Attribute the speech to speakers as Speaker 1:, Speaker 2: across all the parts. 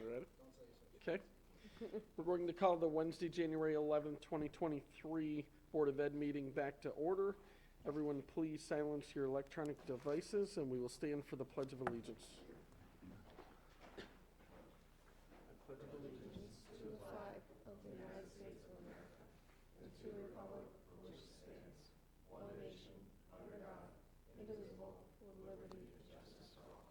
Speaker 1: Ready? Okay. We're going to call the Wednesday, January 11th, 2023 Board of Ed meeting back to order. Everyone please silence your electronic devices and we will stand for the Pledge of Allegiance. I pledge allegiance
Speaker 2: to the flag of the United States of America and to the republic for which it stands, one nation, under God, indivisible, with liberty and justice for all.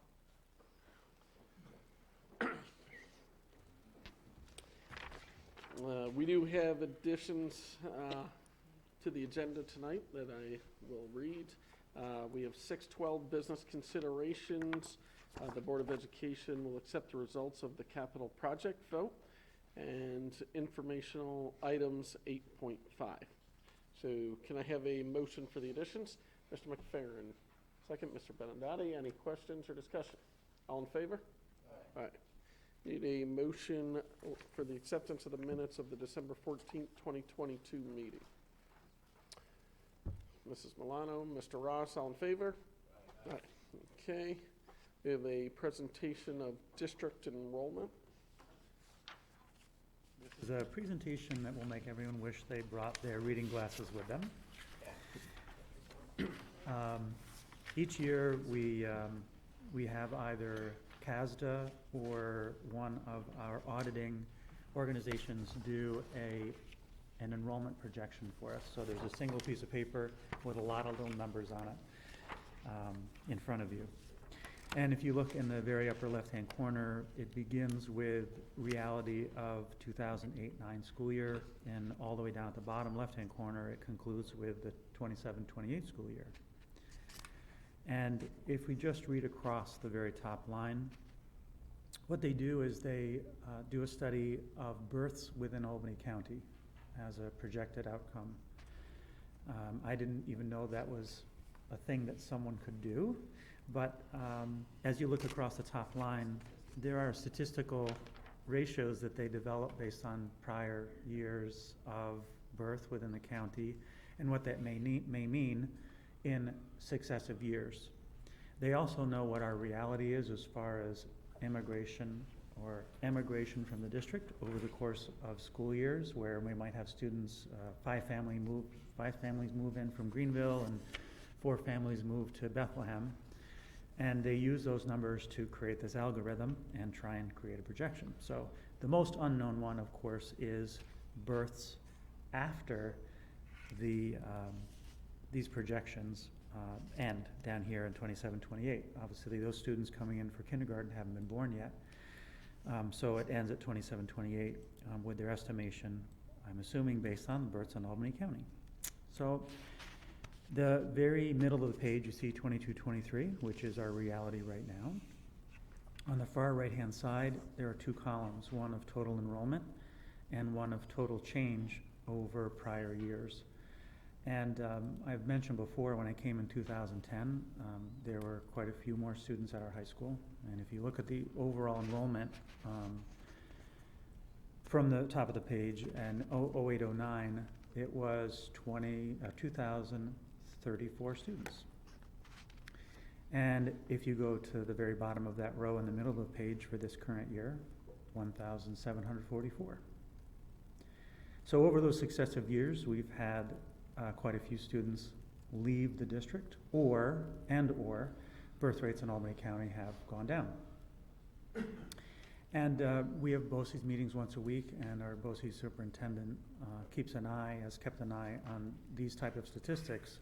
Speaker 1: We do have additions to the agenda tonight that I will read. We have 612 business considerations. The Board of Education will accept the results of the capital project vote and informational items 8.5. So can I have a motion for the additions? Mr. McFerrin. Second, Mr. Benindotti. Any questions or discussion? All in favor? Aye. All right. Need a motion for the acceptance of the minutes of the December 14th, 2022 meeting. Mrs. Milano, Mr. Ross, all in favor? Aye. Aye. Okay. We have a presentation of district enrollment.
Speaker 3: This is a presentation that will make everyone wish they brought their reading glasses with them. Each year we have either CASDA or one of our auditing organizations do an enrollment projection for us. So there's a single piece of paper with a lot of little numbers on it in front of you. And if you look in the very upper left-hand corner, it begins with reality of 2008-9 school year, and all the way down at the bottom left-hand corner, it concludes with the 27-28 school year. And if we just read across the very top line, what they do is they do a study of births within Albany County as a projected outcome. I didn't even know that was a thing that someone could do, but as you look across the top line, there are statistical ratios that they develop based on prior years of birth within the county and what that may mean in successive years. They also know what our reality is as far as immigration or emigration from the district over the course of school years, where we might have students, five families move in from Greenville and 4 families move to Bethlehem. And they use those numbers to create this algorithm and try and create a projection. So the most unknown one, of course, is births after these projections end down here in 27-28. Obviously, those students coming in for kindergarten haven't been born yet. So it ends at 27-28 with their estimation, I'm assuming, based on the births in Albany County. So the very middle of the page, you see 22-23, which is our reality right now. On the far right-hand side, there are 2 columns, one of total enrollment and one of total change over prior years. And I've mentioned before, when I came in 2010, there were quite a few more students at our high school. And if you look at the overall enrollment from the top of the page, and 08-09, it was 2,034 students. And if you go to the very bottom of that row in the middle of the page for this current year, 1,744. So over those successive years, we've had quite a few students leave the district, or birth rates in Albany County have gone down. And we have BOCES meetings once a week, and our BOCES superintendent has kept an eye on these type of statistics.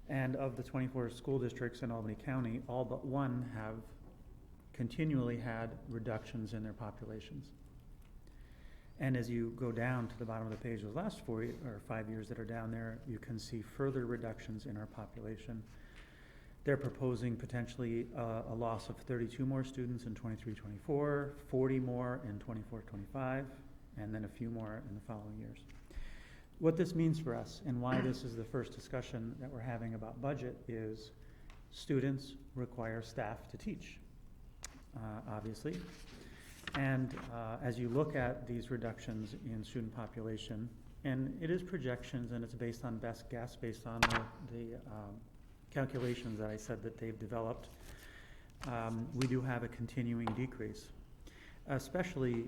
Speaker 3: And of the 24 school districts in Albany County, all but one have continually had reductions in their populations. And as you go down to the bottom of the page, those last 4 or 5 years that are down there, you can see further reductions in our population. They're proposing potentially a loss of 32 more students in 23-24, 40 more in 24-25, and then a few more in the following years. What this means for us and why this is the first discussion that we're having about budget is students require staff to teach, obviously. And as you look at these reductions in student population, and it is projections and it's based on best guess, based on the calculations that I said that they've developed, we do have a continuing decrease. especially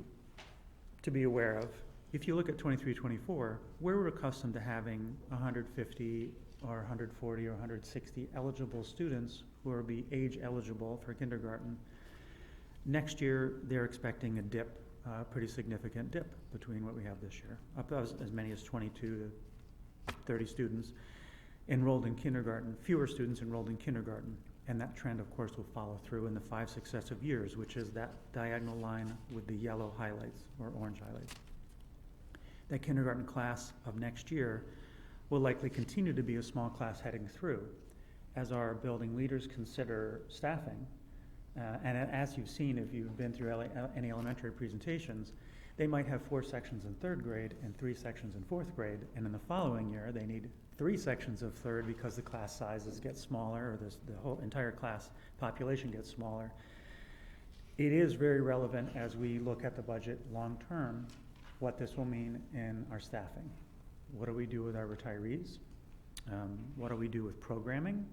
Speaker 3: to be aware of. If you look at 23-24, we're accustomed to having 150 or 140 or 160 eligible students who are age eligible for kindergarten. Next year, they're expecting a dip, pretty significant dip between what we have this year, up as many as 22 to 30 students enrolled in kindergarten, fewer students enrolled in kindergarten. And that trend, of course, will follow through in the 5 successive years, which is that diagonal line with the yellow highlights or orange highlights. That kindergarten class of next year will likely continue to be a small class heading through as our building leaders consider staffing. And as you've seen, if you've been through any elementary presentations, they might have 4 sections in 3rd grade and 3 sections in 4th grade, and in the following year they need 3 sections of 3rd because the class sizes get smaller, or the whole entire class population gets smaller. It is very relevant as we look at the budget long term, what this will mean in our staffing. What do we do with our retirees? What do we do with programming?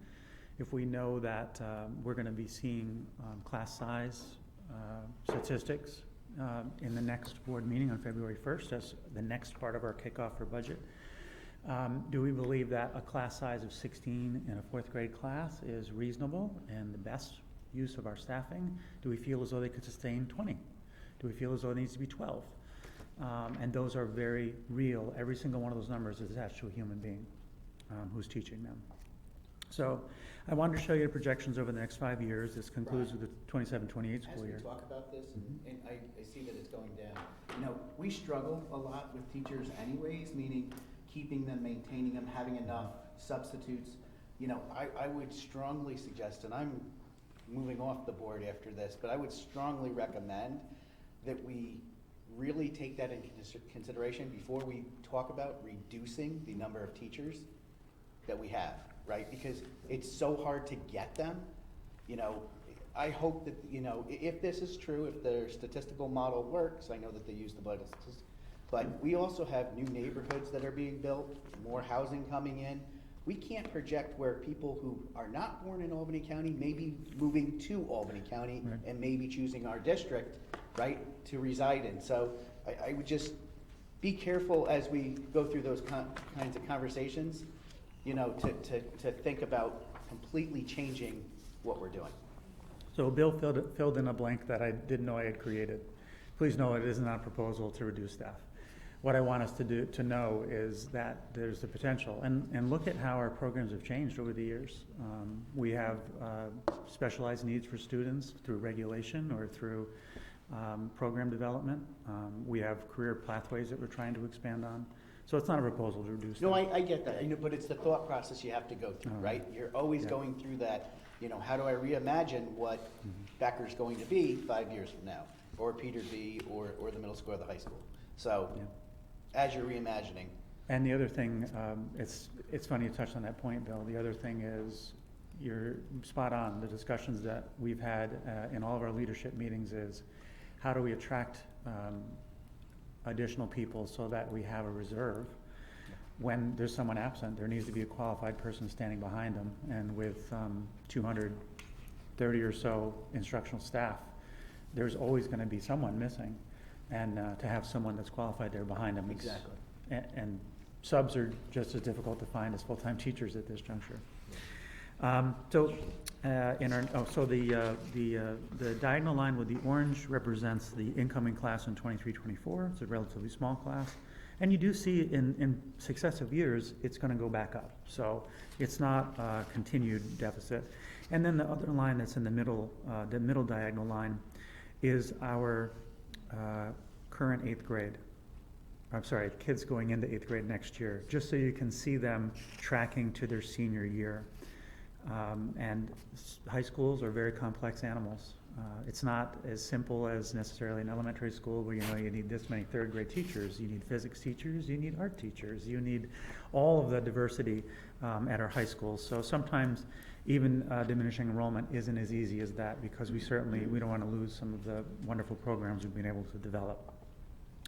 Speaker 3: If we know that we're going to be seeing class size statistics in the next board meeting on February 1st as the next part of our kickoff for budget, do we believe that a class size of 16 in a 4th grade class is reasonable and the best use of our staffing? Do we feel as though they could sustain 20? Do we feel as though it needs to be 12? And those are very real. Every single one of those numbers is attached to a human being who's teaching them. So I wanted to show you the projections over the next 5 years. This concludes with the 27-28 school year.
Speaker 4: As we talk about this, and I see that it's going down, you know, we struggle a lot with teachers anyways, meaning keeping them, maintaining them, having enough substitutes. You know, I would strongly suggest, and I'm moving off the board after this, but I would strongly recommend that we really take that into consideration before we talk about reducing the number of teachers that we have, right? Because it's so hard to get them. You know, I hope that, you know, if this is true, if their statistical model works, I know that they use the budget statistics, but we also have new neighborhoods that are being built, more housing coming in. We can't project where people who are not born in Albany County may be moving to Albany County
Speaker 3: Right.
Speaker 4: and maybe choosing our district, right, to reside in. So I would just be careful as we go through those kinds of conversations, you know, to think about completely changing what we're doing.
Speaker 3: So Bill filled in a blank that I didn't know I had created. Please know it is not a proposal to reduce staff. What I want us to know is that there's the potential, and look at how our programs have changed over the years. We have specialized needs for students through regulation or through program development. We have career pathways that we're trying to expand on. So it's not a proposal to reduce
Speaker 4: No,
Speaker 3: staff.
Speaker 4: I get that, you know, but it's the thought process you have to go through, right? You're always
Speaker 3: Yeah.
Speaker 4: going through that, you know, how do I reimagine what Becker's going to be 5 years from now, or Peterby, or the middle school or the high school. So,
Speaker 3: Yeah.
Speaker 4: as you're reimagining,
Speaker 3: And the other thing, it's funny you touched on that point, Bill. The other thing is, you're spot on. The discussions that we've had in all of our leadership meetings is, how do we attract additional people so that we have a reserve? When there's someone absent, there needs to be a qualified person standing behind them. And with 230 or so instructional staff, there's always going to be someone missing. And to have someone that's qualified there behind them.
Speaker 4: Exactly.
Speaker 3: And subs are just as difficult to find as full-time teachers at this juncture. The diagonal line with the orange represents the incoming class in 23-24. It's a relatively small class. And you do see in successive years, it's going to go back up. So it's not a continued deficit. And then the other line that's in the middle diagonal line is our current 8th grade. I'm sorry, kids going into 8th grade next year, just so you can see them tracking to their senior year. And high schools are very complex animals. It's not as simple as necessarily an elementary school where you need this many 3rd grade teachers. You need physics teachers, you need art teachers, you need all of the diversity at our high schools. So sometimes even diminishing enrollment isn't as easy as that, because we don't want to lose some of the wonderful programs we've been able to develop.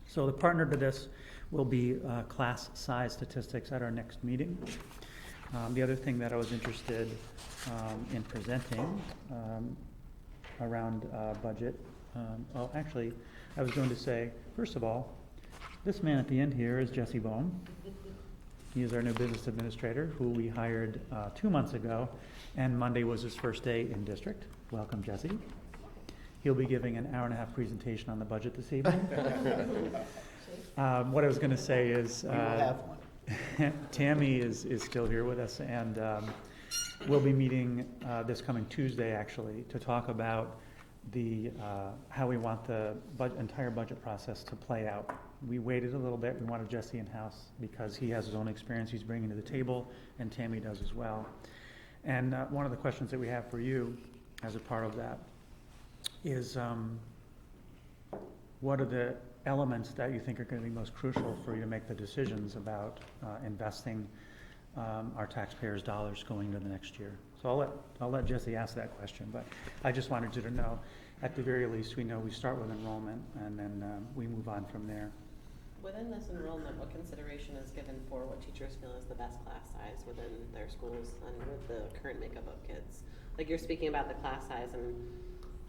Speaker 3: So the partner to this will be class size statistics at our next meeting. The other thing that I was interested in presenting around budget Well, actually, I was going to say, first of all, this man at the end here is Jesse Bohm. He is our new business administrator, who we hired 2 months ago, and Monday was his first day in district. Welcome, Jesse. He'll be giving an hour-and-a-half presentation on the budget this evening. What I was going to say is,
Speaker 4: We will have one.
Speaker 3: Tammy is still here with us, and we'll be meeting this coming Tuesday, actually, to talk about how we want the entire budget process to play out. We waited a little bit. We wanted Jesse in-house because he has his own experience he's bringing to the table, and Tammy does as well. And one of the questions that we have for you as a part of that is, what are the elements that you think are going to be most crucial for you to make the decisions about investing our taxpayers' dollars going into the next year? So I'll let Jesse ask that question, but I just wanted you to know, at the very least, we know we start with enrollment, and then we move on from there.
Speaker 5: Within this enrollment, what consideration is given for what teachers feel is the best class size within their schools and with the current makeup of kids? Like, you're speaking about the class size, and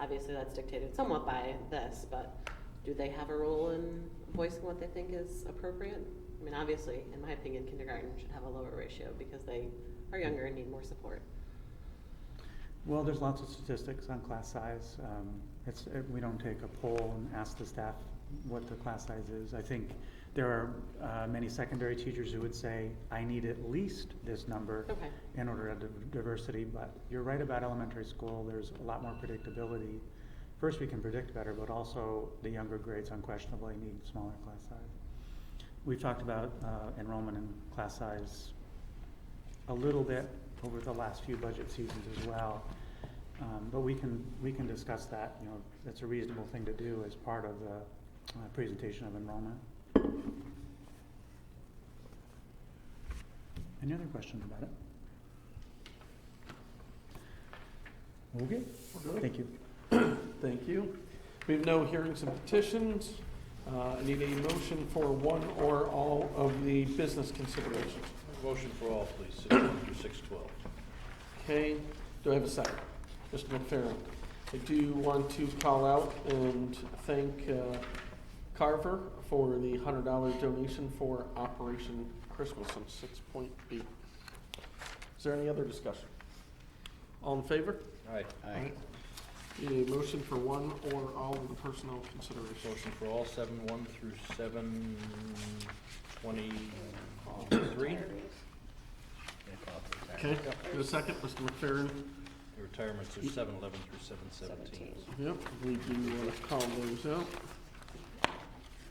Speaker 5: obviously that's dictated somewhat by this, but do they have a role in voicing what they think is appropriate? I mean, obviously, in my opinion, kindergarten should have a lower ratio because they are younger and need more support.
Speaker 3: Well, there's lots of statistics on class size. We don't take a poll and ask the staff what the class size is. I think there are many secondary teachers who would say, I need at least this number in order to have diversity, but you're right about elementary school. There's a lot more predictability. First, we can predict better, but also the younger grades unquestionably need smaller class size. We've talked about enrollment and class size a little bit over the last few budget seasons as well. But we can discuss that. You know, that's a reasonable thing to do as part of the presentation of enrollment. Any other questions about it? Okay, thank you.
Speaker 1: Thank you. We have no hearings and petitions. I need a motion for one or all of the business considerations.
Speaker 6: Motion for all, please, 6:1 through 6:12.
Speaker 1: Okay, do I have a second? Mr. McFerrin. I do want to call out and thank Carver for the $100 donation for Operation Christmas on 6.8. Is there any other discussion? All in favor?
Speaker 6: Aye.
Speaker 4: Aye.
Speaker 1: Need a motion for one or all of the personnel considerations.
Speaker 6: Motion for all 7:1 through 7:23.
Speaker 1: Okay, do a second, Mr. McFerrin.
Speaker 6: The retirements are 7:11 through 7:17.
Speaker 1: Yep, we do want to call those out.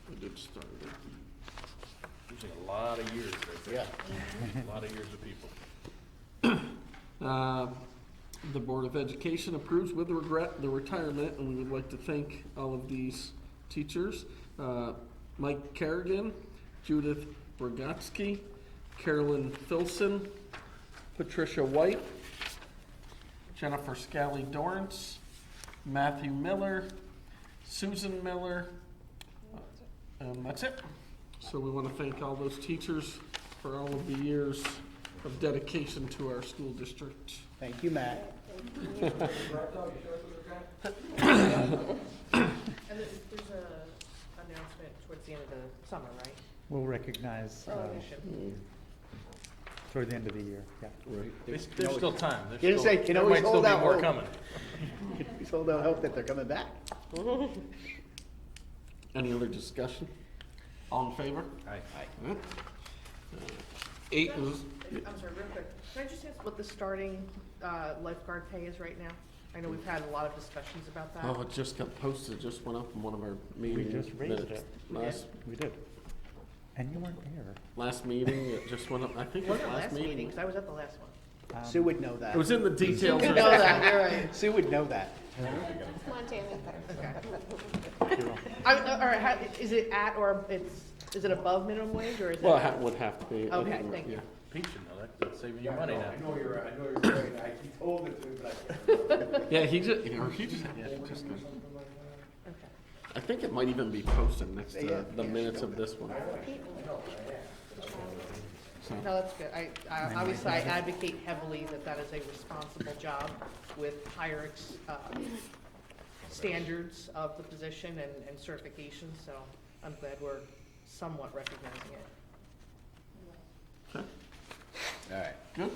Speaker 1: We did start it.
Speaker 6: Losing a lot of years right there. Yeah. A lot of years of people.
Speaker 1: The Board of Education approves with regret the retirement, and we would like to thank all of these teachers. Mike Kerrigan, Judith Rogotsky, Carolyn Filson, Patricia White, Jennifer Scally-Dorrance, Matthew Miller, Susan Miller, and that's it. So we want to thank all those teachers for all of the years of dedication to our school district.
Speaker 4: Thank you, Matt.
Speaker 2: And there's a announcement towards the end of the summer, right?
Speaker 3: We'll recognize toward the end of the year, yeah.
Speaker 1: Right.
Speaker 6: There's still time.
Speaker 4: You didn't say, you can
Speaker 6: there
Speaker 4: always
Speaker 6: might still
Speaker 4: hold
Speaker 6: be
Speaker 4: out
Speaker 6: more
Speaker 4: hope.
Speaker 6: coming.
Speaker 4: We hold out hope that they're coming back.
Speaker 1: Any other discussion? All in favor?
Speaker 6: Aye.
Speaker 1: 8 is,
Speaker 2: I'm sorry, real quick. Can I just ask what the starting lifeguard pay is right now? I know we've had a lot of discussions about that.
Speaker 1: oh, it just got posted, it just went up in one of our meetings.
Speaker 3: We just raised
Speaker 1: minutes.
Speaker 3: it. We did. And you weren't there.
Speaker 1: Last meeting, it just went up, I think
Speaker 2: It
Speaker 1: it was
Speaker 2: wasn't
Speaker 1: last
Speaker 2: last meeting,
Speaker 1: meeting.
Speaker 2: because I was at the last one.
Speaker 4: Sue would know that.
Speaker 1: It was in the details.
Speaker 2: You
Speaker 1: of-
Speaker 2: know that, you're right.
Speaker 4: Sue would know that.
Speaker 2: Okay.
Speaker 3: You're welcome.
Speaker 2: All right, is it at or is it above minimum wage or is it?
Speaker 1: Well, it would have to be. I
Speaker 2: Okay,
Speaker 1: think,
Speaker 2: thank you.
Speaker 1: yeah.
Speaker 6: Pete should know that, 'cause that's saving you money now.
Speaker 7: I know you're right, he told it to me, but I can't remember.
Speaker 1: Yeah, he just,
Speaker 2: Okay.
Speaker 1: I think it might even be posted next to
Speaker 4: Yeah,
Speaker 1: the
Speaker 4: yeah,
Speaker 1: minutes
Speaker 4: she
Speaker 1: of this one. So,
Speaker 2: No, that's good. I obviously I advocate heavily that that is a responsible job with higher standards of the position and certifications, so I'm glad we're somewhat recognizing it.
Speaker 1: Okay,
Speaker 4: All right.
Speaker 1: good.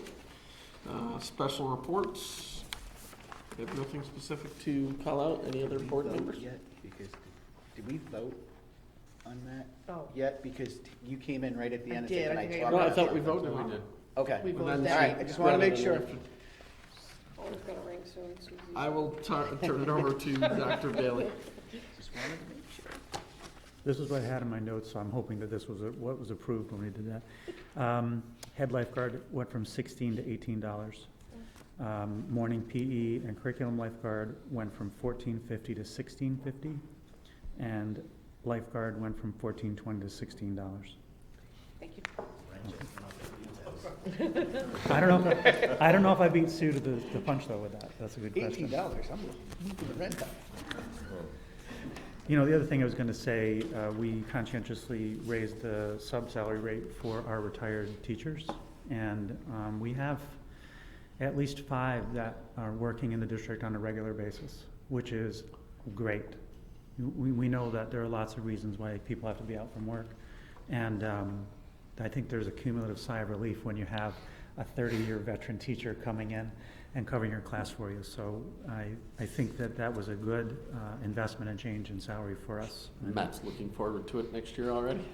Speaker 1: Special reports. We have nothing specific to call out. Any other board members?
Speaker 4: Yet, because, did we vote on that
Speaker 2: Oh,
Speaker 4: yet? Because you came in right at the
Speaker 2: I
Speaker 4: end and
Speaker 2: did.
Speaker 4: said, can
Speaker 2: I
Speaker 4: I
Speaker 2: think I
Speaker 4: talk
Speaker 1: No, I
Speaker 4: about
Speaker 1: thought we
Speaker 4: something?"
Speaker 1: voted
Speaker 6: We
Speaker 1: on
Speaker 6: did.
Speaker 1: it.
Speaker 4: Okay.
Speaker 2: we
Speaker 1: And
Speaker 2: voted
Speaker 1: then
Speaker 2: that.
Speaker 4: All right, I just wanna make
Speaker 1: Rather
Speaker 4: sure.
Speaker 1: than-
Speaker 2: Oh, we've got a ring, so Susie.
Speaker 1: I will turn it over to Dr. Bailey.
Speaker 4: Just wanted to make sure.
Speaker 3: This is what I had in my notes, so I'm hoping that this was what was approved when we did that. Head lifeguard went from $16 to $18. Morning PE and curriculum lifeguard went from $14.50 to $16.50. And lifeguard went from $14.20 to $16.
Speaker 5: Thank you.
Speaker 3: I don't know if I beat Sue to the punch though with that. That's a good question.
Speaker 4: $18, I'm moving the rent up.
Speaker 3: You know, the other thing I was gonna say, we conscientiously raised the sub-salary rate for our retired teachers. And we have at least 5 that are working in the district on a regular basis, which is great. We know that there are lots of reasons why people have to be out from work. And I think there's a cumulative sigh of relief when you have a 30-year veteran teacher coming in and covering your class for you. So I think that was a good investment and change in salary for us. And
Speaker 1: Matt's looking forward to it next year already.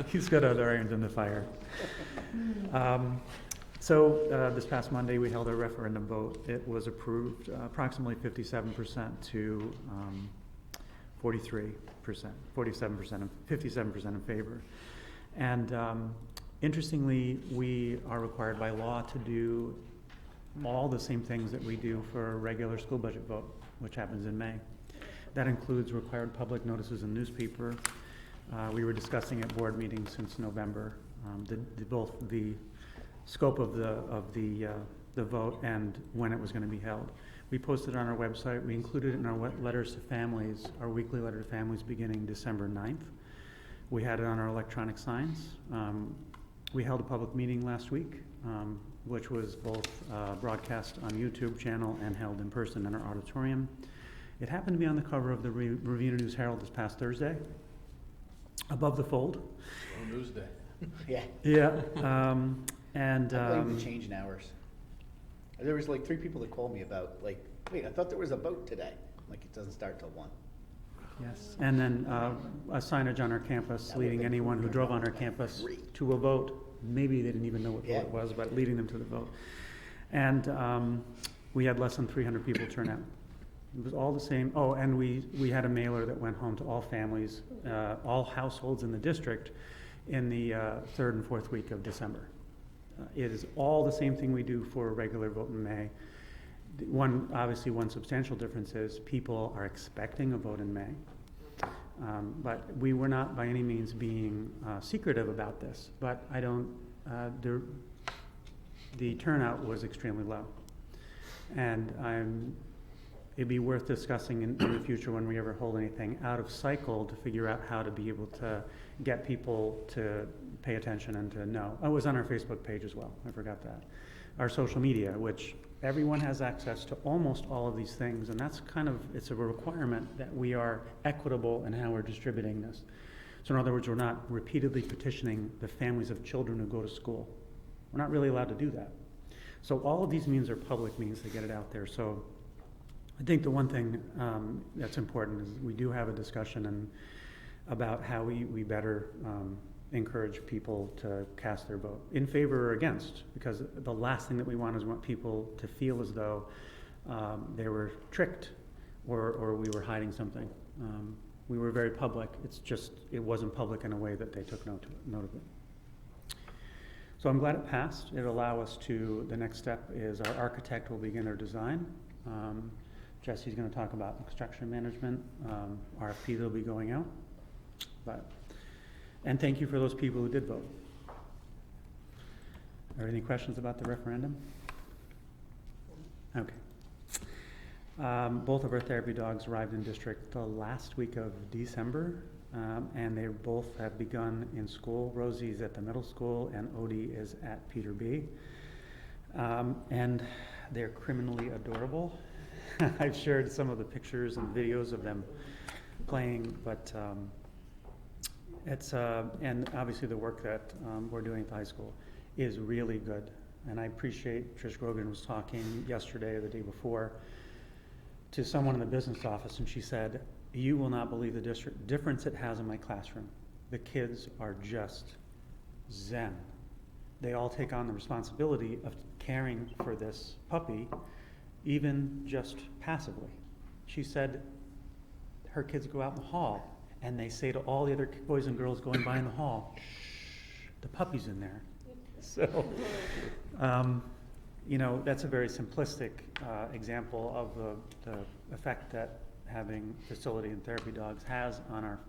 Speaker 3: He's got other irons in the fire. So this past Monday, we held a referendum vote. It was approved approximately 57% to 43%, 47% and 57% in favor. And interestingly, we are required by law to do all the same things that we do for a regular school budget vote, which happens in May. That includes required public notices in newspaper. We were discussing at board meetings since November, both the scope of the vote and when it was going to be held. We posted it on our website. We included it in our letters to families, our weekly letter to families beginning December 9th. We had it on our electronic signs. We held a public meeting last week, which was both broadcast on YouTube channel and held in person in our auditorium. It happened to be on the cover of the Ravena News-Herald this past Thursday, above the fold.
Speaker 6: Oh, news day.
Speaker 4: Yeah.
Speaker 3: Yeah,
Speaker 4: I blame the change in hours. There was like 3 people that called me about, like, wait, I thought there was a vote today. Like, it doesn't start till 1.
Speaker 3: yes. And then a signage on our campus leading anyone who drove on our campus to a vote. Maybe they didn't even know what vote it was, but leading them to the vote. And we had less than 300 people turn out. It was all the same. Oh, and we had a mailer that went home to all families, all households in the district in the 3rd and 4th week of December. It is all the same thing we do for a regular vote in May. Obviously one substantial difference is people are expecting a vote in May. But we were not by any means being secretive about this, but the turnout was extremely low. And it'd be worth discussing in the future when we ever hold anything out of cycle to figure out how to be able to get people to pay attention and to know. Oh, it was on our Facebook page as well, I forgot that. Our social media, which everyone has access to almost all of these things, and that's it's a requirement that we are equitable in how we're distributing this. So in other words, we're not repeatedly petitioning the families of children who go to school. We're not really allowed to do that. So all of these means are public means to get it out there. So I think the one thing that's important is we do have a discussion about how we better encourage people to cast their vote in favor or against, because the last thing that we want is people to feel as though they were tricked or we were hiding something. We were very public. It's just it wasn't public in a way that they took note of it. So I'm glad it passed. It'll allow us to, the next step is our architect will begin their design. Jesse's going to talk about construction management. RFP will be going out. And thank you for those people who did vote. Are there any questions about the referendum? Okay. Both of our therapy dogs arrived in district the last week of December, and they both have begun in school. Rosie's at the middle school, and Odie is at Peter B. And they're criminally adorable. I've shared some of the pictures and videos of them playing, but and obviously the work that we're doing at the high school is really good. And I appreciate Trish Grogan was talking yesterday or the day before to someone in the business office, and she said, "You will not believe the difference it has in my classroom. The kids are just zen. They all take on the responsibility of caring for this puppy, even just passively." She said her kids go out in the hall and they say to all the other boys and girls going by in the hall, "Shh, the puppy's in there." So, you know, that's a very simplistic example of the effect that having facility and therapy dogs has on our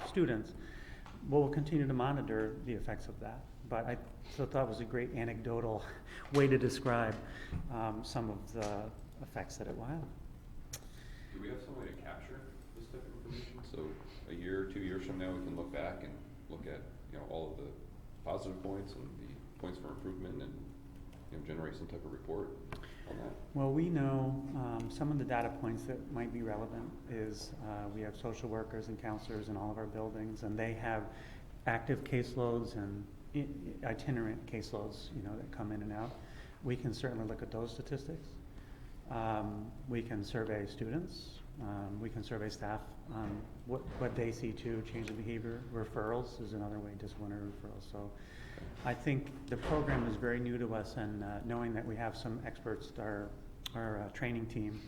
Speaker 3: students. We'll continue to monitor the effects of that. But I thought that was a great anecdotal way to describe some of the effects that it will have.
Speaker 8: Do we have some way to capture this type of information? So a year or 2 years from now, we can look back and look at, you know, all of the positive points and the points for improvement and, you know, generate some type of report on that?
Speaker 3: Well, we know some of the data points that might be relevant is we have social workers and counselors in all of our buildings, and they have active caseloads and itinerant caseloads, you know, that come in and out. We can certainly look at those statistics. We can survey students. We can survey staff on what they see too, change of behavior. Referrals is another way, disciplinary referrals. So I think the program is very new to us, and knowing that we have some experts, our training team,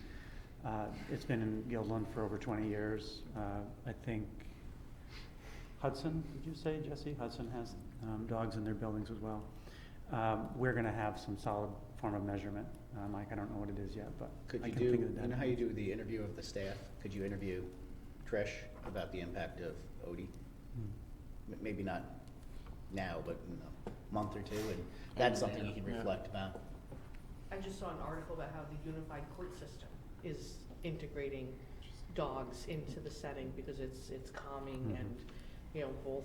Speaker 3: it's been in Guildland for over 20 years. I think Hudson, did you say, Jesse? Hudson has dogs in their buildings as well. We're going to have some solid form of measurement. Mike, I don't know what it is yet, but
Speaker 4: Could
Speaker 3: I
Speaker 4: you
Speaker 3: can
Speaker 4: do,
Speaker 3: think of the
Speaker 4: you know
Speaker 3: data.
Speaker 4: how you do the interview of the staff? Could you interview Trish about the impact of Odie? Maybe not now, but in a month or two, and that's something you can reflect about.
Speaker 2: I just saw an article about how the unified court system is integrating dogs into the setting because it's calming and, you know, both,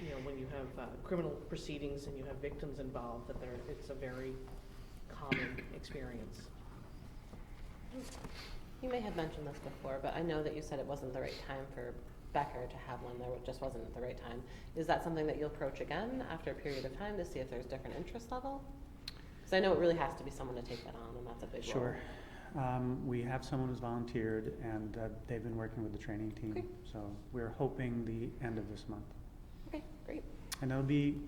Speaker 2: you know, when you have criminal proceedings and you have victims involved, that it's a very calming experience.
Speaker 5: You may have mentioned this before, but I know that you said it wasn't the right time for Becker to have one. There just wasn't the right time. Is that something that you'll approach again after a period of time to see if there's different interest level? Because I know it really has to be someone to take that on, and that's a big role.
Speaker 3: Sure. We have someone who's volunteered, and they've been working with the training team.
Speaker 5: Okay.
Speaker 3: So we're hoping the end of this month.
Speaker 5: Okay, great.
Speaker 3: And it'll be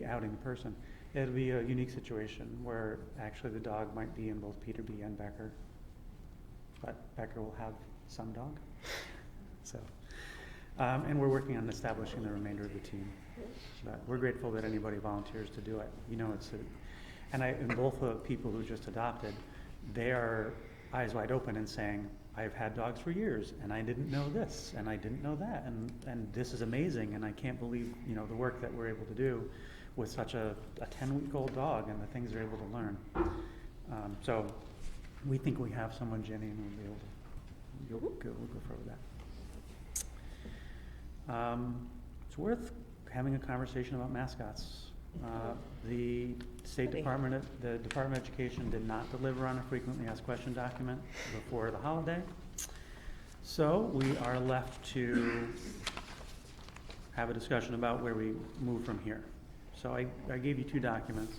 Speaker 3: outing the person. It'll be a unique situation where actually the dog might be in both Peterby and Becker, but Becker will have some dog. So, and we're working on establishing the remainder of the team. But we're grateful that anybody volunteers to do it. You know, and both the people who just adopted, they are eyes wide open and saying, "I've had dogs for years, and I didn't know this, and I didn't know that, and this is amazing, and I can't believe, you know, the work that we're able to do with such a 10-week-old dog and the things they're able to learn." So we think we have someone, Jenny, and we'll be able to we'll go further with that. It's worth having a conversation about mascots. The Department of Education did not deliver on a frequently asked question document before the holiday. So we are left to have a discussion about where we move from here. So I gave you 2 documents.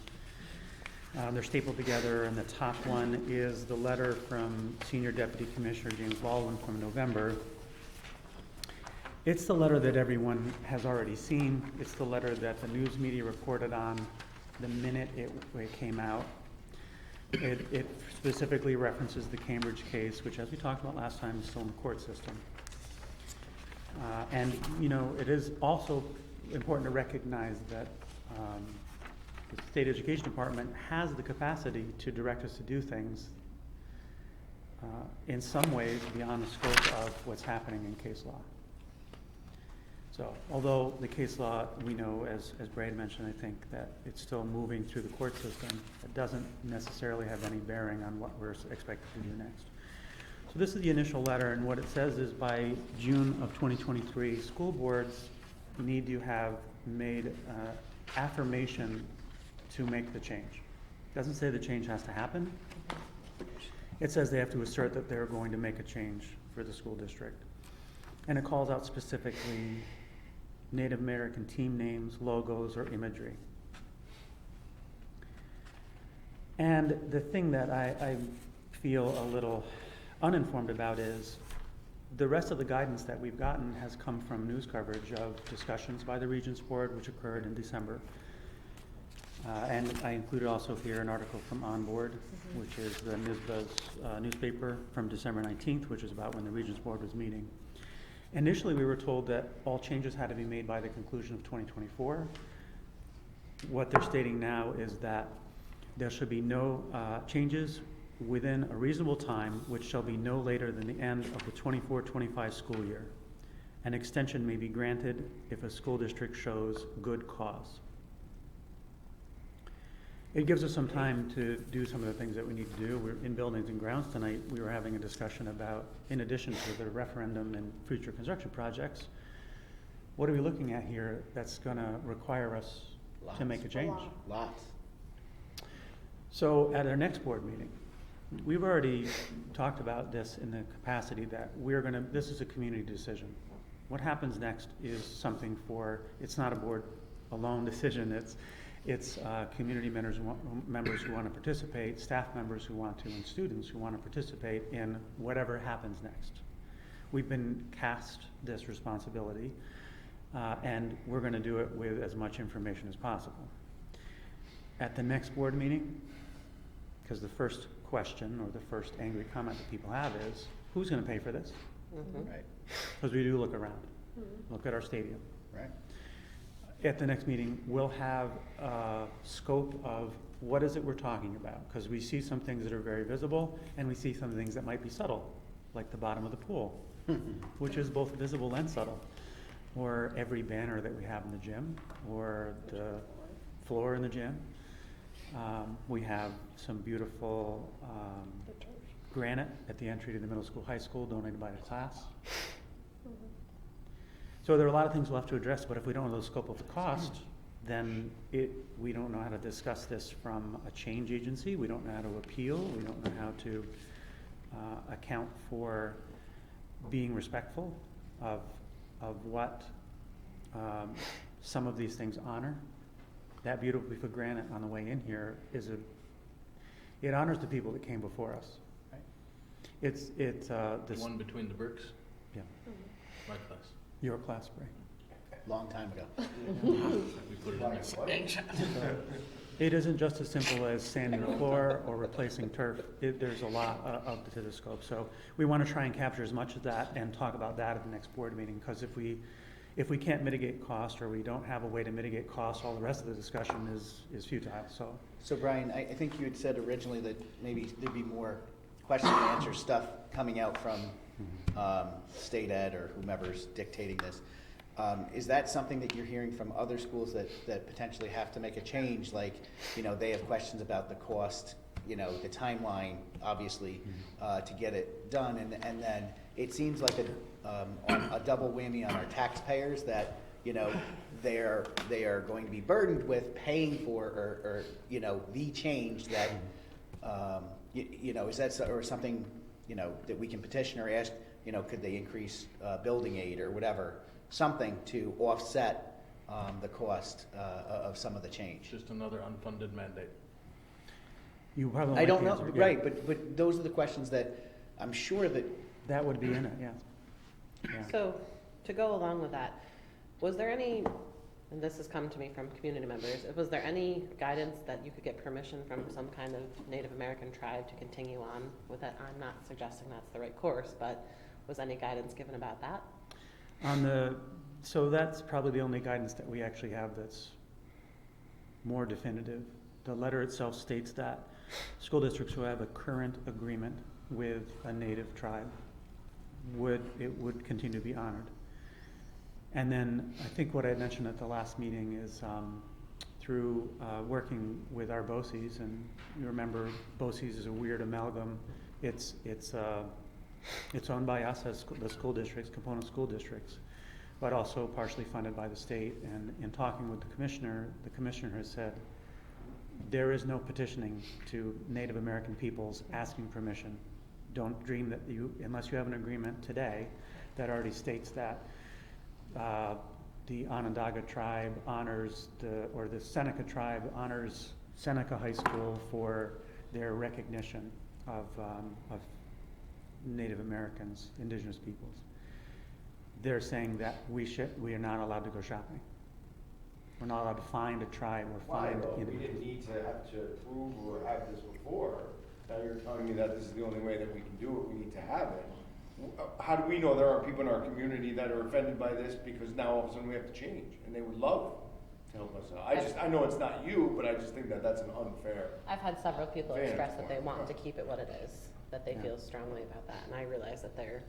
Speaker 3: They're stapled together, and the top one is the letter from Senior Deputy Commissioner James Baldwin from November. It's the letter that everyone has already seen. It's the letter that the news media reported on the minute it came out. It specifically references the Cambridge case, which, as we talked about last time, is still in the court system. And, you know, it is also important to recognize that the State Education Department has the capacity to direct us to do things in some ways beyond the scope of what's happening in case law. So, although the case law, we know, as Brad mentioned, I think that it's still moving through the court system, it doesn't necessarily have any bearing on what we're expected to do next. So this is the initial letter, and what it says is by June of 2023, school boards need to have made affirmation to make the change. Doesn't say the change has to happen. It says they have to assert that they're going to make a change for the school district. And it calls out specifically Native American team names, logos, or imagery. And the thing that I feel a little uninformed about is the rest of the guidance that we've gotten has come from news coverage of discussions by the Regents Board, which occurred in December. And I included also here an article from On Board, which is the NYSBA's newspaper from December 19th, which is about when the Regents Board was meeting. Initially, we were told that all changes had to be made by the conclusion of 2024. What they're stating now is that there should be no changes within a reasonable time, which shall be no later than the end of the 24-25 school year. An extension may be granted if a school district shows good cause. It gives us some time to do some of the things that we need to do. We're in Buildings and Grounds tonight. We were having a discussion about, in addition to the referendum and future construction projects, what are we looking at here that's gonna require us to make a change?
Speaker 4: Lots.
Speaker 3: So at our next board meeting, we've already talked about this in the capacity that this is a community decision. What happens next is something it's not a board alone decision, it's community members who want to participate, staff members who want to, and students who want to participate in whatever happens next. We've been cast this responsibility, and we're going to do it with as much information as possible. At the next board meeting, because the first question or the first angry comment that people have is, who's going to pay for this?
Speaker 4: Right,
Speaker 3: Because we do look around, look at our stadium.
Speaker 4: right.
Speaker 3: At the next meeting, we'll have a scope of what is it we're talking about, because we see some things that are very visible, and we see some things that might be subtle, like the bottom of the pool, which is both visible and subtle, or every banner that we have in the gym, or the floor in the gym. We have some beautiful granite at the entry to the middle school, high school, donated by the class. So there are a lot of things we'll have to address, but if we don't know the scope of the cost, then we don't know how to discuss this from a change agency. We don't know how to appeal. We don't know how to account for being respectful of what some of these things honor. That beautifully put granite on the way in here it honors the people that came before us.
Speaker 4: Right.
Speaker 3: It's this
Speaker 6: The one between the bricks,
Speaker 3: yeah,
Speaker 6: my class.
Speaker 3: your class, Bray.
Speaker 4: Long time ago.
Speaker 6: We put it in there.
Speaker 3: It isn't just as simple as sanding the floor or replacing turf. There's a lot to the scope. So we want to try and capture as much of that and talk about that at the next board meeting, because if we can't mitigate cost, or we don't have a way to mitigate cost, all the rest of the discussion is futile.
Speaker 4: So Brian, I think you had said originally that maybe there'd be more question and answer stuff coming out from state ed or whomever's dictating this. Is that something that you're hearing from other schools that potentially have to make a change? Like, they have questions about the cost, the timeline, obviously, to get it done. And then it seems like a double whammy on our taxpayers that, they are going to be burdened with paying for or the change that, is that or something, that we can petition or ask, could they increase building aid or whatever, something to offset the cost of some of the change?
Speaker 6: Just another unfunded mandate.
Speaker 3: You probably
Speaker 4: I don't
Speaker 3: like
Speaker 4: know,
Speaker 3: the answer, yeah.
Speaker 4: right, but those are the questions that I'm sure that,
Speaker 3: That would be in it, yeah. Yeah.
Speaker 5: So, to go along with that, was there any, and this has come to me from community members, was there any guidance that you could get permission from some kind of Native American tribe to continue on with that? I'm not suggesting that's the right course, but was any guidance given about that?
Speaker 3: So that's probably the only guidance that we actually have that's more definitive. The letter itself states that school districts who have a current agreement with a native tribe would continue to be honored. And then I think what I mentioned at the last meeting is through working with our BOCES, and you remember BOCES is a weird amalgam. It's owned by us as the school districts, component school districts, but also partially funded by the state. And in talking with the commissioner has said, there is no petitioning to Native American peoples asking permission. Don't dream that unless you have an agreement today that already states that the Onondaga tribe honors or the Seneca tribe honors Seneca High School for their recognition of Native Americans, indigenous peoples. They're saying that we are not allowed to go shopping. We're not allowed to find a tribe or
Speaker 7: Why,
Speaker 3: find.
Speaker 7: though? We didn't need to have to approve or have this before. Now you're telling me that this is the only way that we can do it, we need to have it. How do we know there aren't people in our community that are offended by this because now all of a sudden we have to change and they would love to help us out? I know it's not you, but I just think that that's an unfair.
Speaker 5: I've had several people
Speaker 7: Vantage
Speaker 5: express that they
Speaker 7: point.
Speaker 5: want to keep it what it is, that they
Speaker 3: Yeah.
Speaker 5: feel strongly about that, and I realize that their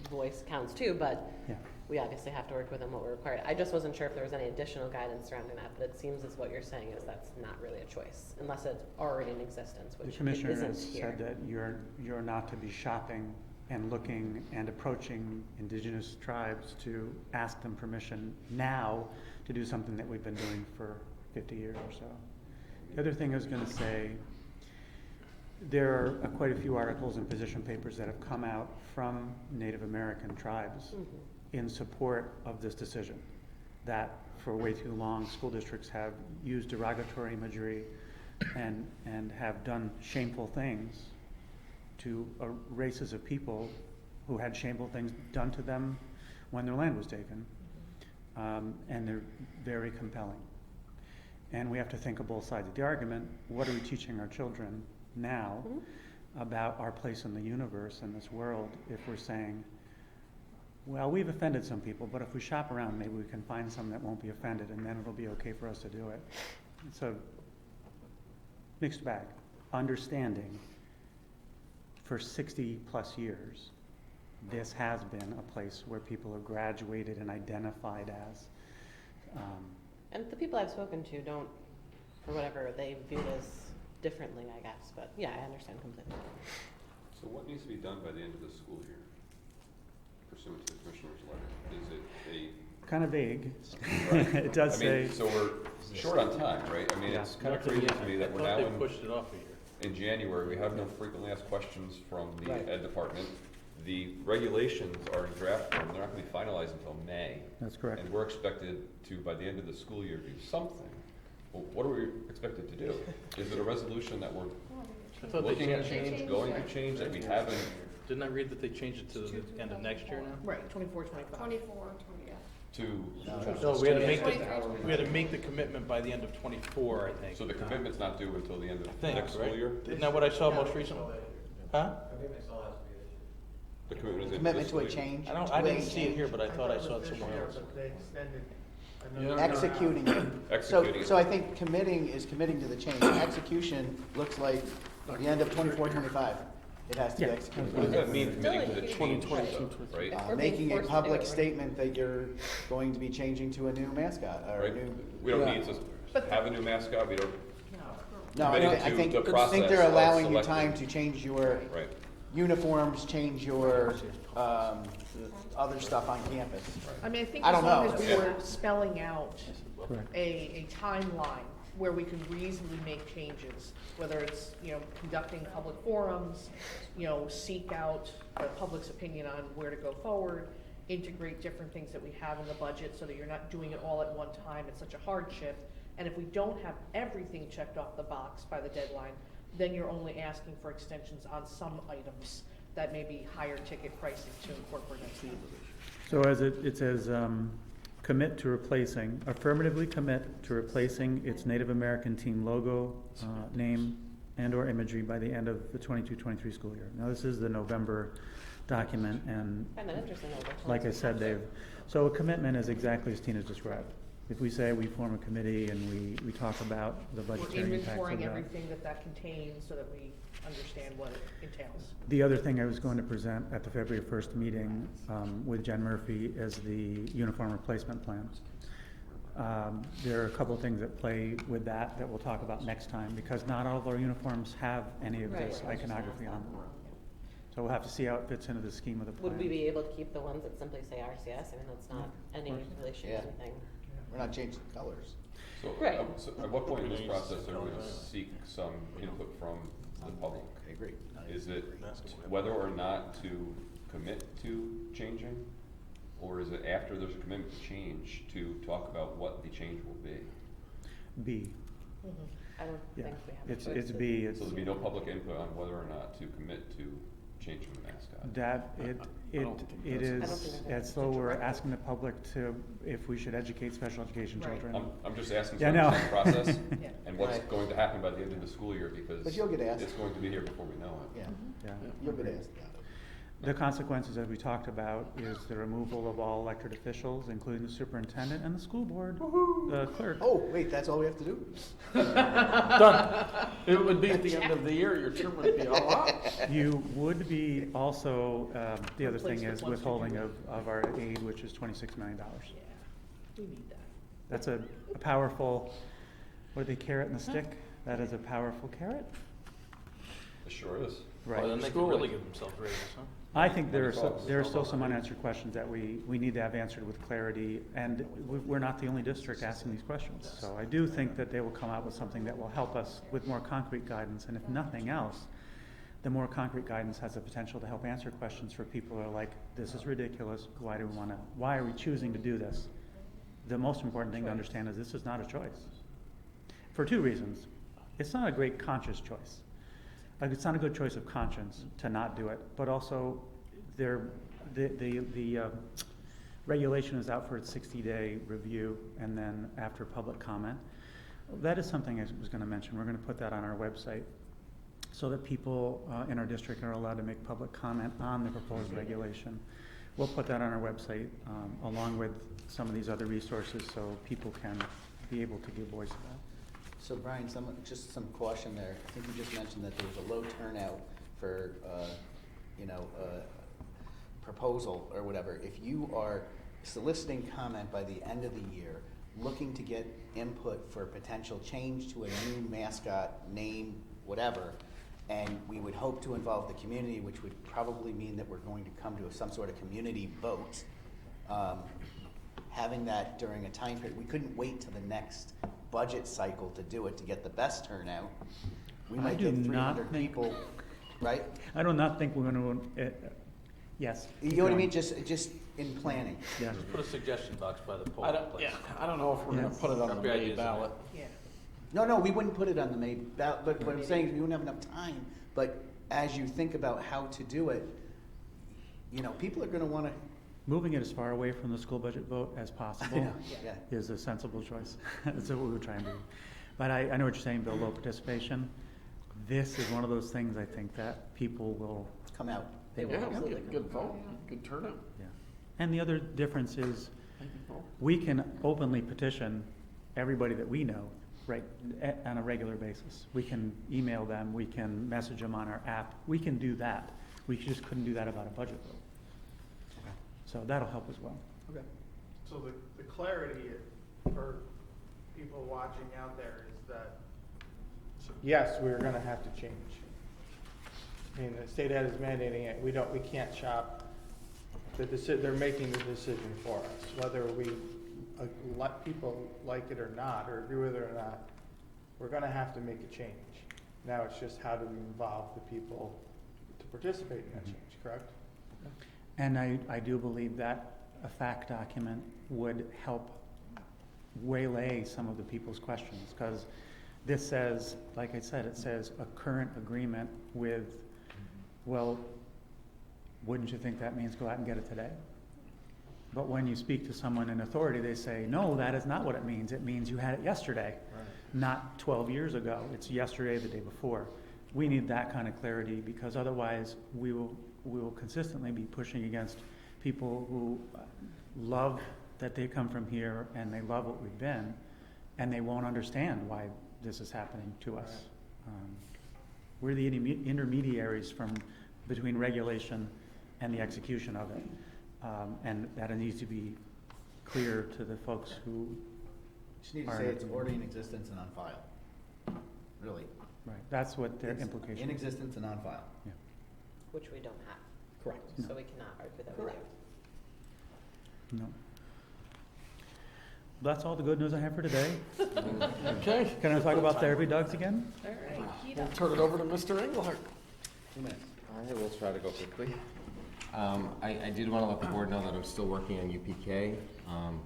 Speaker 5: voice counts too, but
Speaker 3: Yeah.
Speaker 5: we obviously have to work within what we're required. I just wasn't sure if there was any additional guidance surrounding that, but it seems as what you're saying is that's not really a choice, unless it's already in existence,
Speaker 3: The
Speaker 5: which it
Speaker 3: commissioner
Speaker 5: isn't
Speaker 3: has
Speaker 5: here.
Speaker 3: said that you're not to be shopping and looking and approaching indigenous tribes to ask them permission now to do something that we've been doing for 50 years or so. The other thing I was going to say, there are quite a few articles and position papers that have come out from Native American tribes
Speaker 5: Mhm.
Speaker 3: in support of this decision, that for way too long school districts have used derogatory imagery and have done shameful things to races of people who had shameful things done to them when their land was taken. And they're very compelling. And we have to think of both sides of the argument. What are we teaching our children now about our place in the universe, in this world, if we're saying, well, we've offended some people, but if we shop around, maybe we can find some that won't be offended, and then it'll be okay for us to do it. It's a mixed bag. Understanding, for 60 plus years, this has been a place where people are graduated and identified as.
Speaker 5: And the people I've spoken to don't, or whatever, they view it as differently, I guess, but yeah, I understand completely.
Speaker 8: So what needs to be done by the end of the school year pursuant to the commissioner's letter? Is it
Speaker 3: Kind of vague.
Speaker 8: Right.
Speaker 3: It does
Speaker 8: I
Speaker 3: say.
Speaker 8: mean, so we're short on time, right? I mean, it's kind of crazy to me that we're now
Speaker 6: I thought they pushed it off a year.
Speaker 8: in January, we have no frequently asked questions from the
Speaker 4: Right.
Speaker 8: Ed department. The regulations are in draft form, they're not gonna be finalized until May.
Speaker 3: That's correct.
Speaker 8: And we're expected to, by the end of the school year, do something. Well, what are we expected to do? Is it a resolution that we're
Speaker 6: I thought they
Speaker 8: looking at
Speaker 6: changed it.
Speaker 8: change, going to change, that we haven't?
Speaker 6: Didn't I read that they changed it to the end of next year now?
Speaker 2: Right, 24, 25.
Speaker 9: 24, 20, yeah.
Speaker 8: To,
Speaker 6: No, we had to make
Speaker 9: Twenty-three.
Speaker 6: we had to make the commitment by the end of 24, I think.
Speaker 8: so the commitment's not due until the end
Speaker 6: I
Speaker 8: of
Speaker 6: think,
Speaker 8: next school
Speaker 6: right?
Speaker 8: year?
Speaker 6: Isn't that what I saw most recently? Huh?
Speaker 8: The commitment is in
Speaker 4: Commitment
Speaker 8: this
Speaker 4: to a
Speaker 8: school year.
Speaker 4: change.
Speaker 6: I didn't see it here, but I thought I saw it somewhere else.
Speaker 4: Executing it.
Speaker 8: Executing it.
Speaker 4: So I think committing is committing to the change. Execution looks like the end of 24, 25. It has to be
Speaker 3: Yeah.
Speaker 4: executed.
Speaker 8: What does that mean, committing to the
Speaker 5: Really?
Speaker 8: change,
Speaker 1: 2022,
Speaker 8: though, right?
Speaker 5: We're being
Speaker 4: Making a
Speaker 5: forced to do
Speaker 4: public
Speaker 5: it, right?
Speaker 4: statement that you're going to be changing to a new mascot or a
Speaker 8: Right?
Speaker 4: new.
Speaker 8: We don't
Speaker 4: Yeah.
Speaker 8: need to have a new mascot, we don't,
Speaker 4: No, I
Speaker 8: committing
Speaker 4: think,
Speaker 8: to
Speaker 4: I
Speaker 8: the process
Speaker 4: think they're
Speaker 8: of
Speaker 4: allowing you
Speaker 8: selecting.
Speaker 4: time to change your
Speaker 8: right?
Speaker 4: uniforms, change your, other stuff on campus.
Speaker 2: I mean, I think
Speaker 4: I
Speaker 2: as
Speaker 4: don't
Speaker 2: long
Speaker 4: know.
Speaker 2: as we
Speaker 8: Yeah.
Speaker 2: were spelling out
Speaker 3: Correct.
Speaker 2: a timeline where we could reasonably make changes, whether it's, conducting public forums, seek out the public's opinion on where to go forward, integrate different things that we have in the budget so that you're not doing it all at one time, it's such a hardship. And if we don't have everything checked off the box by the deadline, then you're only asking for extensions on some items that may be higher ticket prices to incorporate into the
Speaker 3: So as it says, commit to replacing, affirmatively commit to replacing its Native American team logo, name, and/or imagery by the end of the 22-23 school year. Now, this is the November document, and
Speaker 5: I find that interesting, though.
Speaker 3: like I said, so a commitment is exactly as Tina's described. If we say we form a committee and we talk about the
Speaker 2: We're
Speaker 3: budgetary impacts of
Speaker 2: inventorying
Speaker 3: that.
Speaker 2: everything that contains so that we understand what it entails.
Speaker 3: The other thing I was going to present at the February 1st meeting with Jen Murphy is the uniform replacement plan. There are a couple of things that play with that we'll talk about next time, because not all of our uniforms have any of this
Speaker 5: Right.
Speaker 3: iconography on them. So we'll have to see how it fits into the scheme of the plan.
Speaker 5: Would we be able to keep the ones that simply say RCS? I mean, that's not any really shaped
Speaker 4: Yeah.
Speaker 5: anything.
Speaker 4: We're not changing colors.
Speaker 8: So,
Speaker 5: Right.
Speaker 8: so at what point in this
Speaker 6: Needs to
Speaker 8: process are
Speaker 6: go
Speaker 8: we gonna
Speaker 6: there.
Speaker 8: seek some input from the public?
Speaker 4: Okay, great.
Speaker 8: Is it
Speaker 6: That's what we have.
Speaker 8: whether or not to commit to changing? Or is it after there's a commitment to change to talk about what the change will be?
Speaker 3: B,
Speaker 2: I don't
Speaker 3: yeah,
Speaker 2: think we have a
Speaker 3: it's
Speaker 2: choice.
Speaker 3: B,
Speaker 8: So
Speaker 3: it's,
Speaker 8: there'll be no public input on whether or not to commit to changing the mascot?
Speaker 3: that, it
Speaker 1: don't think
Speaker 3: it
Speaker 1: that's-
Speaker 2: I don't
Speaker 3: is,
Speaker 2: think that's
Speaker 3: as though we're
Speaker 2: directed.
Speaker 3: asking the public to, if we should educate special education
Speaker 2: Right.
Speaker 3: children.
Speaker 8: I'm just asking
Speaker 3: Yeah,
Speaker 8: to
Speaker 3: no.
Speaker 8: understand the process
Speaker 2: Yeah.
Speaker 8: and what's
Speaker 4: Right.
Speaker 8: going to happen by the end of the school year, because
Speaker 4: But you'll get asked.
Speaker 8: it's going to be here before we know it.
Speaker 4: Yeah,
Speaker 3: Yeah.
Speaker 4: you'll get asked about it.
Speaker 3: The consequences, as we talked about, is the removal of all elected officials, including the superintendent and the school board, the clerk.
Speaker 4: Oh, wait, that's all we have to do?
Speaker 1: Done. It would be at the end of the year, your term would be all up.
Speaker 3: You would be also, the other thing
Speaker 2: Replaced with
Speaker 3: is
Speaker 2: one
Speaker 3: withholding
Speaker 2: student.
Speaker 3: of our aid, which is $26 million.
Speaker 2: Yeah, we need that.
Speaker 3: That's a powerful, what are they, carrot and the stick? That is a powerful carrot,
Speaker 8: It sure is.
Speaker 3: right?
Speaker 6: Well, then they could really give themselves raises, huh?
Speaker 3: I think there are,
Speaker 8: Wonderful.
Speaker 3: there are still some unanswered questions that we need to have answered with clarity, and we're not the only district asking these questions. So I do think that they will come out with something that will help us with more concrete guidance, and if nothing else, the more concrete guidance has the potential to help answer questions for people who are like, this is ridiculous, why are we choosing to do this? The most important thing to understand is this is not a choice. For two reasons. It's not a great conscious choice. Like, it's not a good choice of conscience to not do it, but also the regulation is out for its 60-day review, and then after public comment. That is something I was gonna mention. We're gonna put that on our website so that people in our district are allowed to make public comment on the proposed regulation. We'll put that on our website along with some of these other resources so people can be able to give voice to that.
Speaker 4: So Brian, just some caution there. I think you just mentioned that there was a low turnout for, proposal or whatever. If you are soliciting comment by the end of the year, looking to get input for potential change to a new mascot, name, whatever, and we would hope to involve the community, which would probably mean that we're going to come to some sort of community vote, having that during a time period, we couldn't wait till the next budget cycle to do it, to get the best turnout. We
Speaker 3: I
Speaker 4: might
Speaker 3: do
Speaker 4: get
Speaker 3: not
Speaker 4: 300
Speaker 3: think-
Speaker 4: people, right?
Speaker 3: I do not think we're gonna, yes.
Speaker 4: You know what I mean, just in planning.
Speaker 3: Yeah.
Speaker 6: Just put a suggestion box by the poll
Speaker 1: I don't,
Speaker 6: place.
Speaker 1: I don't know if we're gonna
Speaker 3: Yes.
Speaker 1: put it on the
Speaker 6: Copy
Speaker 1: May
Speaker 6: ideas in
Speaker 1: ballot.
Speaker 2: Yeah.
Speaker 4: No, we wouldn't put it on the May ballot, but what I'm saying is we wouldn't have enough time. But as you think about how to do it, people are gonna wanna,
Speaker 3: Moving it as far away from the school budget vote as
Speaker 4: I
Speaker 3: possible
Speaker 4: know, yeah.
Speaker 3: is a sensible choice. That's what we were trying to do. But I know what you're saying, Bill, low participation. This is one of those things I think that people will,
Speaker 4: Come out.
Speaker 2: They will
Speaker 1: Yeah,
Speaker 2: absolutely
Speaker 1: good-
Speaker 2: come.
Speaker 1: good vote, good turnout.
Speaker 3: yeah. And the other difference is,
Speaker 1: Thank you, Paul.
Speaker 3: we can openly petition everybody that we know, right, on a regular basis. We can email them, we can message them on our app, we can do that. We just couldn't do that about a budget vote. So that'll help as well.
Speaker 4: Okay.
Speaker 9: So the clarity for people watching out there is that, yes, we're gonna have to change. I mean, the state ed is mandating it, we can't shop, they're making the decision for us, whether we let people like it or not, or agree with it or not, we're gonna have to make a change. Now it's just how do we involve the people to participate in that change, correct?
Speaker 3: And I do believe that a fact document would help waylay some of the people's questions, because this says, like I said, it says a current agreement with, well, wouldn't you think that means go out and get it today? But when you speak to someone in authority, they say, no, that is not what it means. It means you had it yesterday, not 12 years ago. It's yesterday, the day before. We need that kind of clarity, because otherwise we will consistently be pushing against people who love that they come from here and they love what we've been, and they won't understand why this is happening to us. We're the intermediaries between regulation and the execution of it. And that needs to be clear to the folks who
Speaker 4: Just need to
Speaker 3: are
Speaker 4: say it's already in existence and on file. Really.
Speaker 3: right, that's what their
Speaker 4: It's
Speaker 3: implication
Speaker 4: in
Speaker 3: is.
Speaker 4: existence and on file.
Speaker 5: Which we don't have,
Speaker 4: Correct.
Speaker 5: so we cannot argue that we do.
Speaker 4: Correct.
Speaker 3: No. That's all the good news I have for today.
Speaker 1: Okay,
Speaker 3: Can I talk about therapy dogs again?
Speaker 2: All right.
Speaker 1: we'll turn it over to Mr. Engelhardt.
Speaker 4: 2 minutes.
Speaker 10: I will try to go quickly. I did want to let the board know that I'm still working on UPK,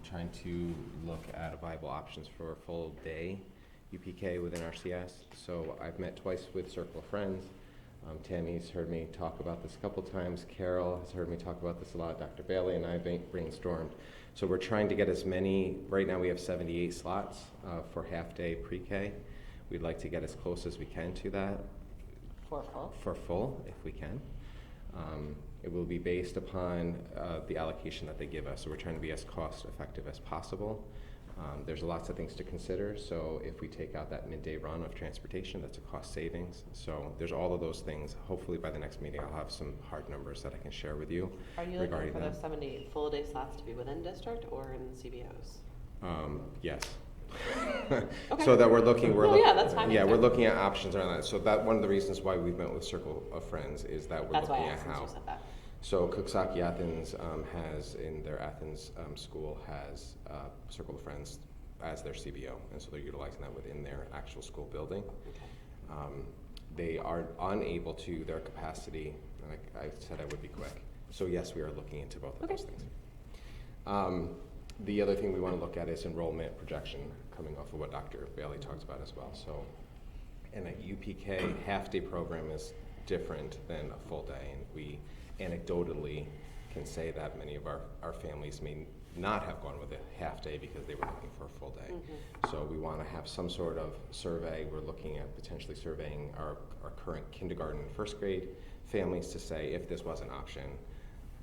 Speaker 10: trying to look at viable options for a full day UPK within RCS. So I've met twice with Circle of Friends. Tammy's heard me talk about this a couple times. Carol has heard me talk about this a lot. Dr. Bailey and I brainstormed. So we're trying to get as many, right now we have 78 slots for half-day pre-K. We'd like to get as close as we can to that. For full, if we can. It will be based upon the allocation that they give us. So we're trying to be as cost effective as possible. There's lots of things to consider. So if we take out that midday run of transportation, that's a cost savings. So there's all of those things. Hopefully by the next meeting, I'll have some hard numbers that I can share with you.
Speaker 5: Are you looking for those 70 full-day slots to be within district or in CBOs?
Speaker 10: Yes.
Speaker 5: Okay.
Speaker 10: So that we're looking,
Speaker 5: yeah, that's fine.
Speaker 10: Yeah, we're looking at options around that. So that one of the reasons why we've met with Circle of Friends is that we're
Speaker 5: That's why
Speaker 10: looking
Speaker 5: I
Speaker 10: at
Speaker 5: asked since
Speaker 10: how.
Speaker 5: you said that.
Speaker 10: So Cooksaki Athens has, in their Athens school, has Circle of Friends as their CBO, and so they're utilizing that within their actual school building. They are unable to, their capacity, and I said I would be quick. So yes, we are looking into both of those things. The other thing we want to look at is enrollment projection, coming off of what Dr. Bailey talked about as well. So in a UPK half-day program is different than a full day, and we anecdotally can say that many of our families may not have gone with a half day because they were looking for a full day. So we want to have some sort of survey. We're looking at potentially surveying our current kindergarten and first grade families to say, if this was an option,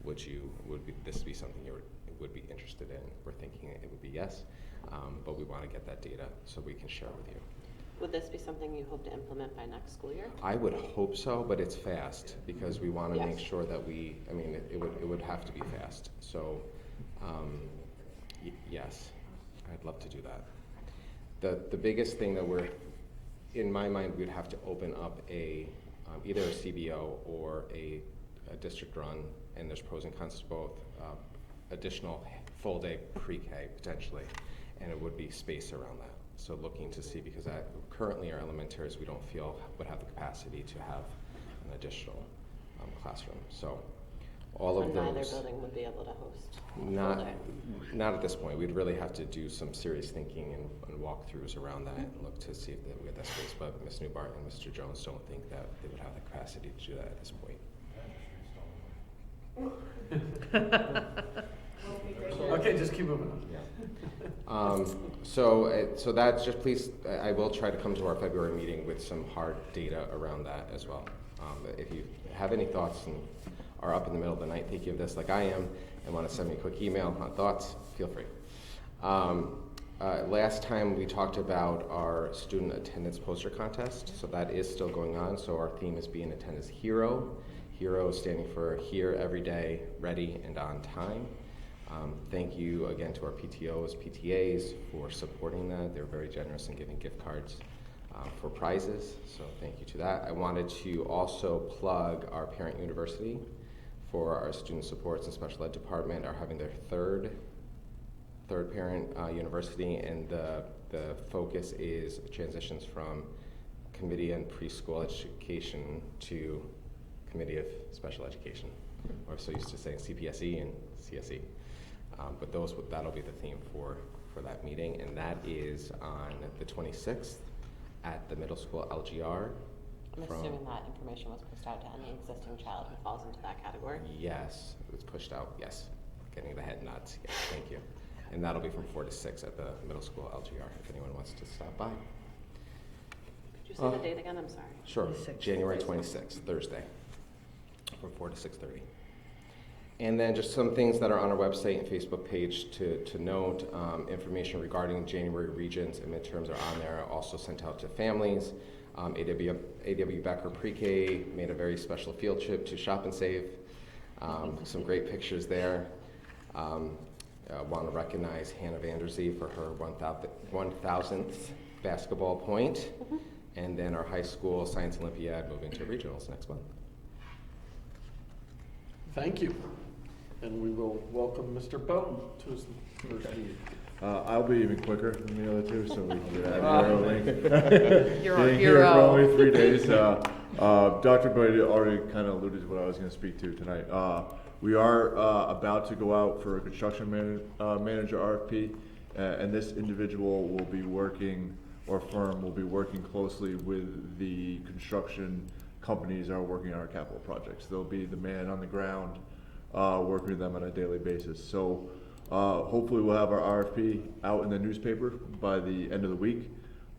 Speaker 10: would this be something you would be interested in? We're thinking it would be yes, but we want to get that data so we can share with you.
Speaker 5: Would this be something you hope to implement by next school year?
Speaker 10: I would hope so, but it's fast because we want to
Speaker 5: Yes.
Speaker 10: make sure that it would have to be fast. So, yes, I'd love to do that. The biggest thing that in my mind, we'd have to open up either a CBO or a district run, and there's pros and cons to both, additional full day pre-K potentially, and it would be space around that. So looking to see, because currently our elementaries we don't feel would have the capacity to have an additional classroom. So all of
Speaker 5: Neither
Speaker 10: those.
Speaker 5: building would be able to host a full
Speaker 10: Not,
Speaker 5: day.
Speaker 10: not at this point. We'd really have to do some serious thinking and walkthroughs around that and look to see if we have that space. But Ms. Newbart and Mr. Jones don't think that they would have the capacity to do that at this point.
Speaker 1: Okay, just keep moving on.
Speaker 10: Yeah. So that's just, please, I will try to come to our February meeting with some hard data around that as well. If you have any thoughts and are up in the middle of the night thinking of this like I am and want to send me a quick email on thoughts, feel free. Last time we talked about our student attendance poster contest, so that is still going on. So our theme is Be an Attendance Hero. Hero standing for here every day, ready and on time. Thank you again to our PTOs, PTAs for supporting that. They're very generous in giving gift cards for prizes, so thank you to that. I wanted to also plug our parent university for our student supports and special ed department are having their third parent university, and the focus is transitions from committee and preschool education to committee of special education. We're so used to saying CPSE and CSE. But that'll be the theme for that meeting, and that is on the 26th at the middle school LGR.
Speaker 5: I'm assuming that information was pushed out to any existing child who falls into that category.
Speaker 10: Yes, it was pushed out, yes. Getting the head nods, yes, thank you. And that'll be from 4 to 6 at the middle school LGR, if anyone wants to stop by.
Speaker 5: Could you say the date again? I'm sorry.
Speaker 10: Sure,
Speaker 2: 26th.
Speaker 10: January 26th, Thursday, from 4 to 6:30. And then just some things that are on our website and Facebook page to note. Information regarding January regions and midterms are on there, also sent out to families. AW Becker Pre-K made a very special field trip to Shop and Save. Some great pictures there. Want to recognize Hannah Vanderzee for her 1,000th basketball point. And then our high school Science Olympiad moving to regionals next month.
Speaker 1: Thank you. And we will welcome Mr. Bowden to his first meeting.
Speaker 11: I'll be even quicker than the other two, so we can get out of here early.
Speaker 2: You're our
Speaker 11: Being here for
Speaker 2: hero.
Speaker 11: only 3 days. Dr. Brady already kind of alluded to what I was going to speak to tonight. We are about to go out for a construction manager RFP, and this individual will be working, or firm will be working closely with the construction companies that are working on our capital projects. They'll be the man on the ground, working with them on a daily basis. So hopefully we'll have our RFP out in the newspaper by the end of the week,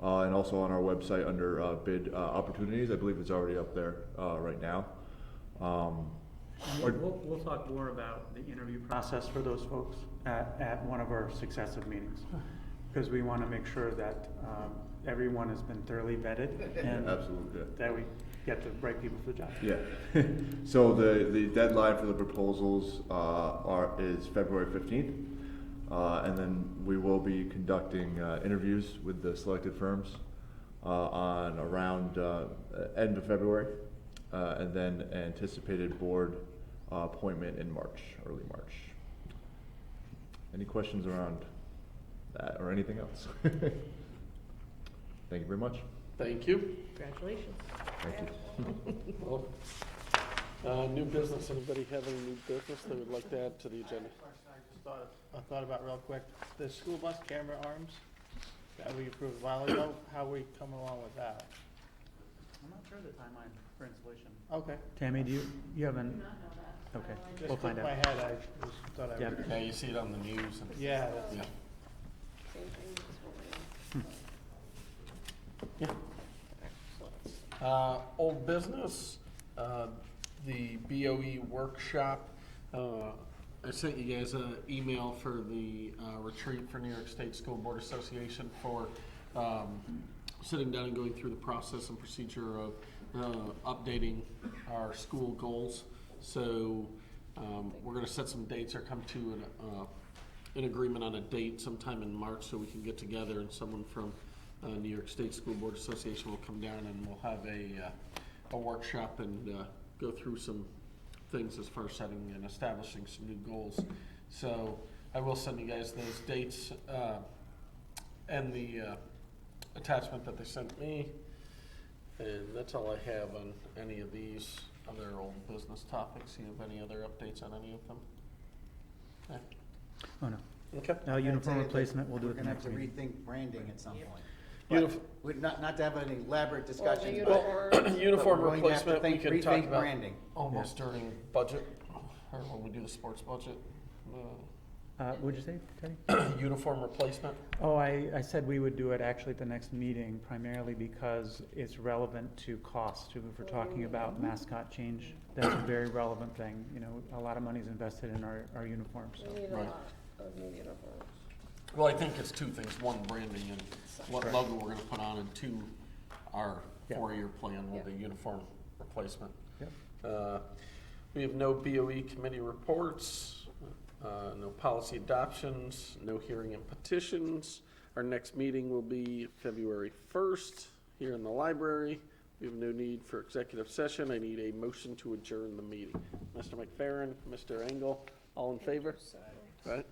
Speaker 11: and also on our website under bid opportunities. I believe it's already up there right now.
Speaker 3: We'll talk more about the interview process for those folks at one of our successive meetings, because we want to make sure that everyone has been thoroughly vetted and
Speaker 11: Absolutely, yeah.
Speaker 3: that we get the right people for the job.
Speaker 11: Yeah. So the deadline for the proposals is February 15th. And then we will be conducting interviews with the selected firms on around end of February. And then anticipated board appointment in March, early March. Any questions around that or anything else? Thank you very much.
Speaker 1: Thank you.
Speaker 2: Congratulations.
Speaker 11: Thank you.
Speaker 1: Well, new business, anybody have any new business they would like to add to the agenda?
Speaker 9: I thought about real quick, the school bus camera arms that we approved a while ago, how we coming along with that?
Speaker 3: I'm not sure the timeline for installation.
Speaker 9: Okay.
Speaker 3: Tammy, you haven't? Okay,
Speaker 9: Just
Speaker 3: we'll find
Speaker 9: took my
Speaker 3: out.
Speaker 9: head, I just thought I
Speaker 3: Yeah.
Speaker 9: would.
Speaker 1: Yeah, you see it on the news. And
Speaker 9: Yeah, that's.
Speaker 1: Yeah.
Speaker 5: Same thing, just
Speaker 1: Old business, the BOE workshop. I sent you guys an email for the retreat for New York State School Board Association for sitting down and going through the process and procedure of updating our school goals. So we're going to set some dates or come to an agreement on a date sometime in March so we can get together, and someone from New York State School Board Association will come down and we'll have a workshop and go through some things as far as setting and establishing some new goals. So I will send you guys those dates and the attachment that they sent me. And that's all I have on any of these other old business topics. You have any other updates on any of them? Okay.
Speaker 3: Oh, no.
Speaker 1: Okay.
Speaker 3: Uniform replacement, we'll do it the next
Speaker 4: We're gonna
Speaker 3: meeting.
Speaker 4: have to rethink branding at some point.
Speaker 1: Unif-
Speaker 4: But not to have an elaborate discussion,
Speaker 2: uniform-
Speaker 4: but
Speaker 1: Uniform
Speaker 4: we're going to have to
Speaker 1: replacement, we can talk
Speaker 4: rethink
Speaker 1: about
Speaker 4: branding.
Speaker 1: almost during budget, or when we do the sports budget.
Speaker 3: What'd you say, Teddy?
Speaker 1: Uniform replacement.
Speaker 3: Oh, I said we would do it actually at the next meeting, primarily because it's relevant to cost. If we're talking about mascot change, that's a very relevant thing. You know, a lot of money is invested in our uniforms, so.
Speaker 1: Right.
Speaker 5: of new uniforms.
Speaker 1: Well, I think it's two things. One, branding and what
Speaker 3: Correct.
Speaker 1: logo we're gonna put on, and two, our
Speaker 3: Yeah.
Speaker 1: 4-year plan with
Speaker 5: Yeah.
Speaker 1: the uniform replacement.
Speaker 3: Yep.
Speaker 1: We have no BOE committee reports, no policy adoptions, no hearing and petitions. Our next meeting will be February 1st here in the library. We have no need for executive session. I need a motion to adjourn the meeting. Mr. McFerrin, Mr. Engel, all in favor? Right?